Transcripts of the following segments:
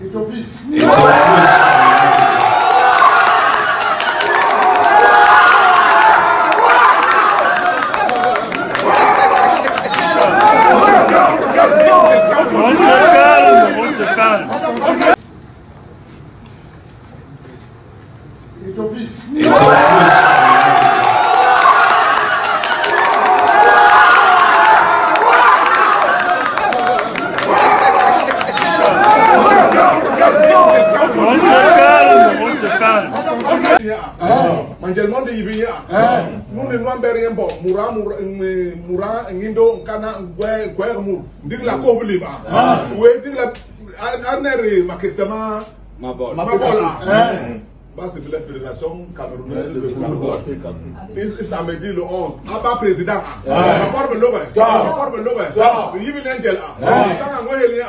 Et ton fils. On se calme. Et ton fils. On se calme. Manjelmon de Ibiya. Nous ne nous rien bon. Moura, Nindo, Kana, Guermou. Dig la Kobliba. Oui, dig la Anere, Makesama, Mabola. Bah, c'est la fédération camerounaise de football. Et samedi le 11. Abba président. Rapport de l'Obe. Rapport de l'Obe. Yibin Angel. Sana Ngoyelia.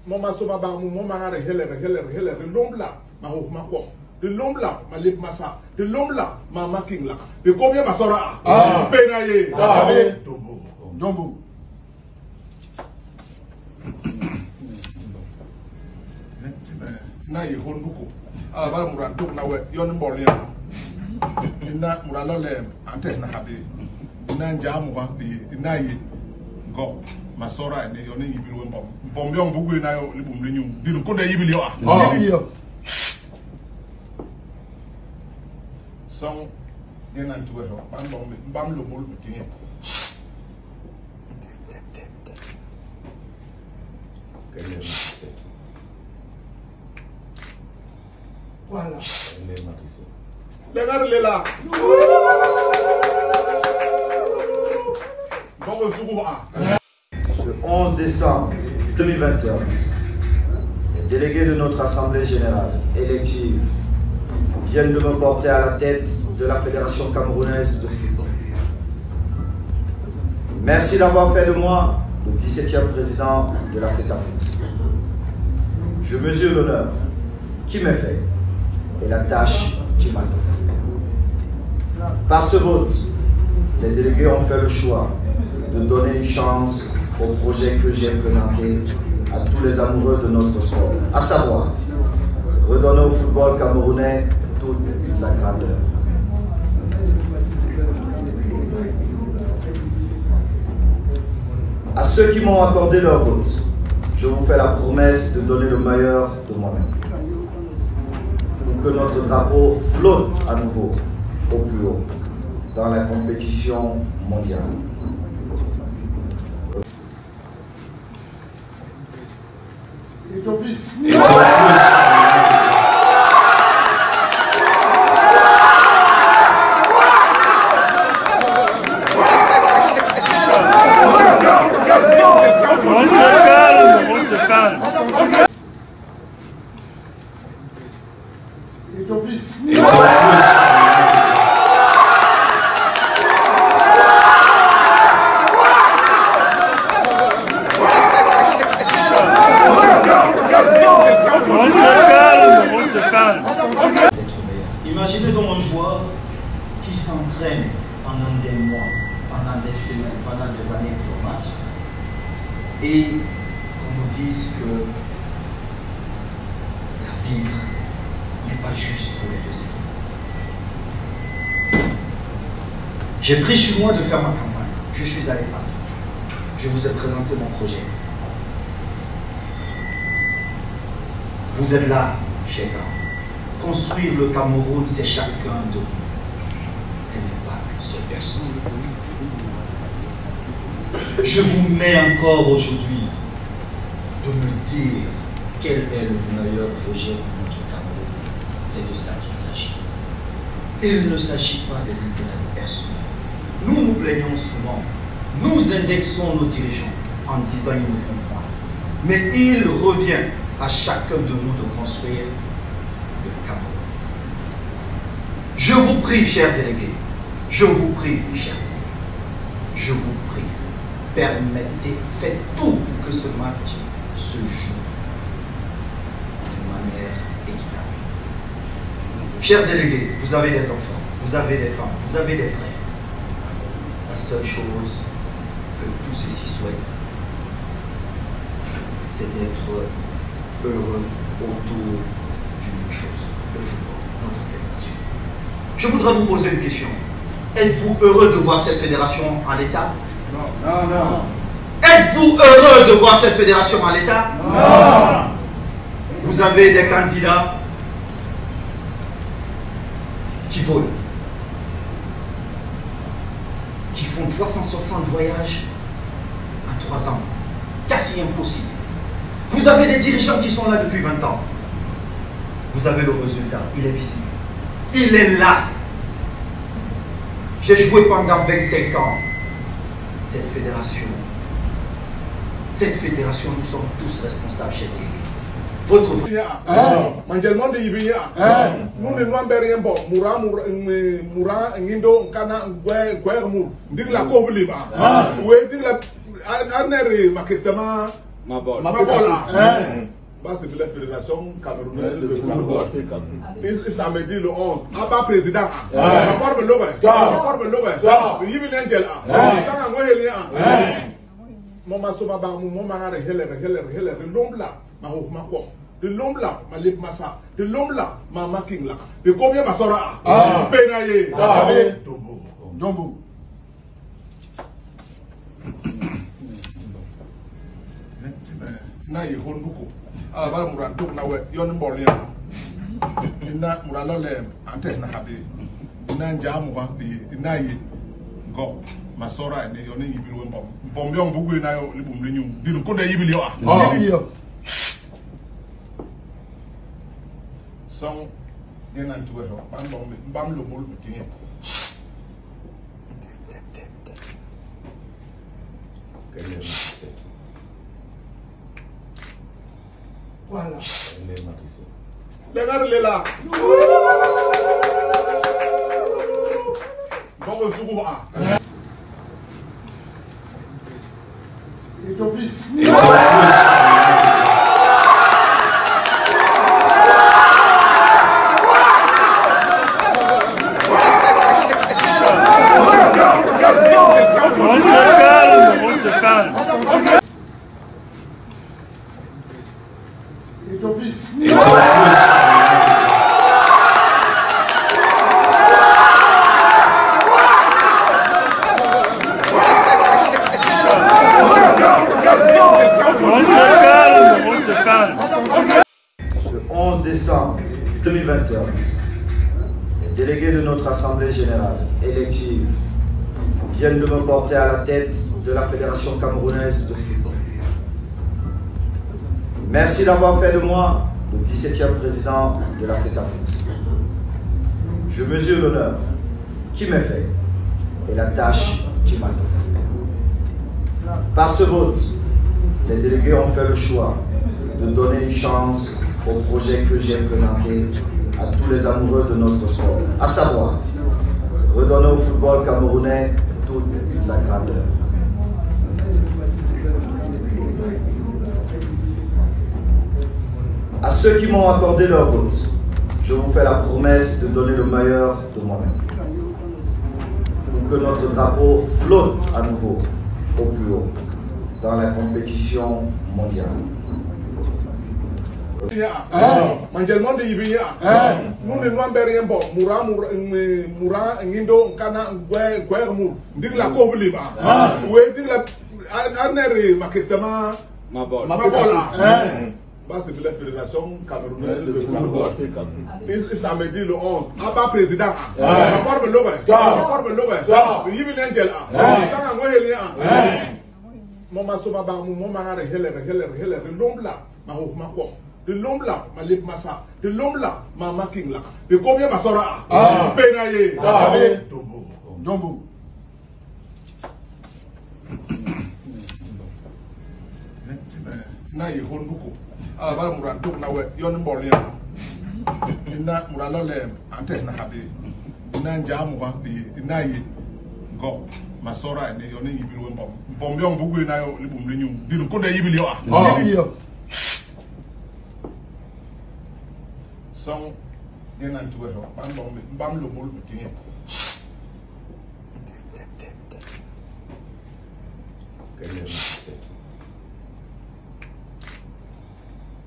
Mama Soma Bamou, Mama Heller, de l'homme là, ma houf ma quoi. De l'homme là, ma lip massa. De l'homme là, ma making là. De combien ma sora? Penaye. Dombo. Dombo. Na ye honduko. Ah, bala muran tok na we yon mboli ya. Ina muralo le ante na habi. Ina njamu wa ina ye ngo masora ne yon yibili we mbom. Mbom yon bugu na yo libum le nyum. Diru ko de yibili yo ah. Yibili yo. Song ina tuwe ho. Mbam lo bol butinye. Voilà. Les là. Ce 11 décembre 2021, les délégués de notre Assemblée générale élective viennent de me porter à la tête de la Fédération camerounaise de football. Merci d'avoir fait de moi le 17e président de la FECAFOOT. Je mesure l'honneur qui m'est fait et la tâche qui m'attend. Par ce vote, les délégués ont fait le choix de donner une chance au projet que j'ai présenté à tous les amoureux de notre sport, à savoir redonner au football camerounais toute sa grandeur. À ceux qui m'ont accordé leur vote, je vous fais la promesse de donner le meilleur de moi-même pour que notre drapeau flotte à nouveau au plus haut dans la compétition mondiale. Et ton fils. On se calme. Et ton fils. On se calme. Imaginez donc un joueur qui s'entraîne pendant des mois, pendant des semaines, pendant des années pour le match, et qu'on vous dise que l'arbitre n'est pas juste pour les deux équipes. J'ai pris sur moi de faire ma campagne. Je suis allé partout. Je vous ai présenté mon projet. Vous êtes là, chers gars. Construire le Cameroun, c'est chacun de nous. Ce n'est pas une seule personne. Je vous mets encore aujourd'hui de me dire quel est le meilleur projet pour notre Cameroun. C'est de ça qu'il s'agit. Il ne s'agit pas des intérêts personnels. Nous nous plaignons souvent. Nous indexons nos dirigeants en disant qu'ils ne font pas. Mais il revient à chacun de nous de construire le Cameroun. Je vous prie, chers délégués, je vous prie, chers délégués, je vous prie, permettez, faites tout pour que ce match se joue de manière équitable. Chers délégués, vous avez des enfants, vous avez des femmes, vous avez des frères. La seule chose que tous ceux-ci souhaitent, c'est d'être heureux autour d'une chose, le football, notre fédération. Je voudrais vous poser une question. Êtes-vous heureux de voir cette fédération en l'état? Non. Êtes-vous heureux de voir cette fédération en l'état? Non. Vous avez des candidats qui volent, qui font 360 voyages en 3 ans, quasi impossible. Vous avez des dirigeants qui sont là depuis 20 ans. Vous avez le résultat, il est visible. Il est là. J'ai joué pendant 25 ans. Cette fédération, nous sommes tous responsables chez lui. Votre Manjelmon de Ibiya. Nous ne nous rien bon. Moura, Ngindo, Nkana, Gwermur. Dig la Kobliba. Oui, dig la Anere, Makesama, Mabola. Bah, c'est la fédération camerounaise de football. Et samedi le 11. Abba président. Rapport de l'Obe. Yibin Angel. Sana Ngoyelia. Mama Soma Bamou, Mama Heller, de l'homme là, ma houf ma quoi. De l'homme là, ma lip massa. De l'homme là, ma making là. De combien ma sora? Penaye. Dombo. Na ye hon buko. Ah, ba muran tok na we yon mbol ya. Ina muralo lem ante na habe. Ina njamu wa ina ye ngo masora ene yon yibili we mbom. Mbom yon bugu na yo libum le nyum. Diru ko na yibili yo ah. Yibili yo. Song ina tuwe ho. Mbam lo mol butinye. Voilà. Les là. Et ton fils. On se calme. Et ton fils. On se calme. Ce 11 décembre 2021, les délégués de notre Assemblée générale élective viennent de me porter à la tête de la Fédération camerounaise de football. Merci d'avoir fait de moi le 17e président de la FECAFOOT. Je mesure l'honneur qui m'est fait et la tâche qui m'attend. Par ce vote, les délégués ont fait le choix de donner une chance au projet que j'ai présenté à tous les amoureux de notre sport, à savoir redonner au football camerounais toute sa grandeur. À ceux qui m'ont accordé leur vote, je vous fais la promesse de donner le meilleur de moi-même pour que notre drapeau flotte à nouveau au plus haut dans la compétition mondiale. Manjelmon de Ibiya. Nous ne nous rien bon. Moura, Ngindo, Nkana, Gwermur. Dig la Kobliba. Oui, dig la Anere, Makesama, Mabola. Bah, c'est la fédération camerounaise de football. Et samedi le 11. Abba président. Rapport de l'Obe. Yibin Angel. Sana Ngoyelia. Mama Soma Bamou, Mama Heller, de l'homme là, ma houf ma quoi. De l'homme là, ma lip massa. De l'homme là, ma making là. De combien ma sora? Penaye. Dombo. Na ye hon buko. Ah, ba muran tok na we yon mbol ya. Ina muralo lem ante na habe. Ina njamu wa ina ye ngo masora ene yon yibili we mbom. Mbom yon bugu na yo libum le nyum. Diru ko na yibili yo ah. Yibili yo. Song ina tuwe ho. Mbam lo mol butinye.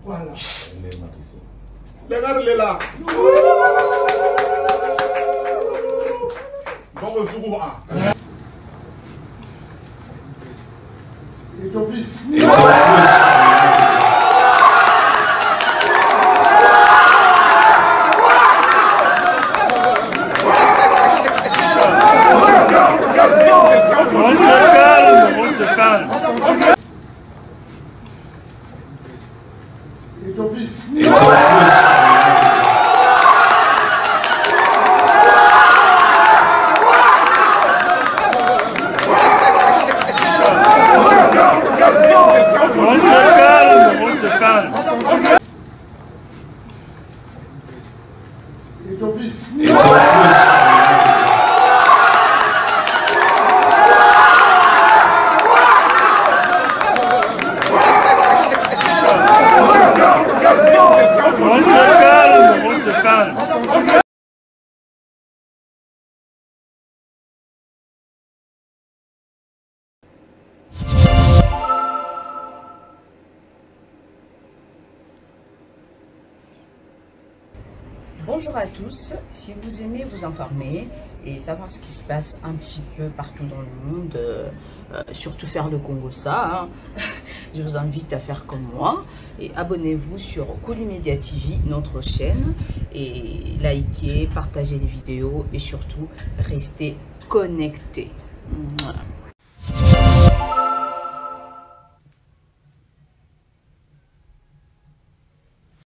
Voilà. Lengar lela. Boko Zougou a. Et ton fils. On se calme. Et ton fils. On se calme. Et ton fils. On se calme. Bonjour à tous, si vous aimez vous informer et savoir ce qui se passe un petit peu partout dans le monde, surtout faire le Congo-ça, hein, je vous invite à faire comme moi et abonnez-vous sur Colimedia TV, notre chaîne, et likez, partagez les vidéos et surtout restez connectés. Voilà.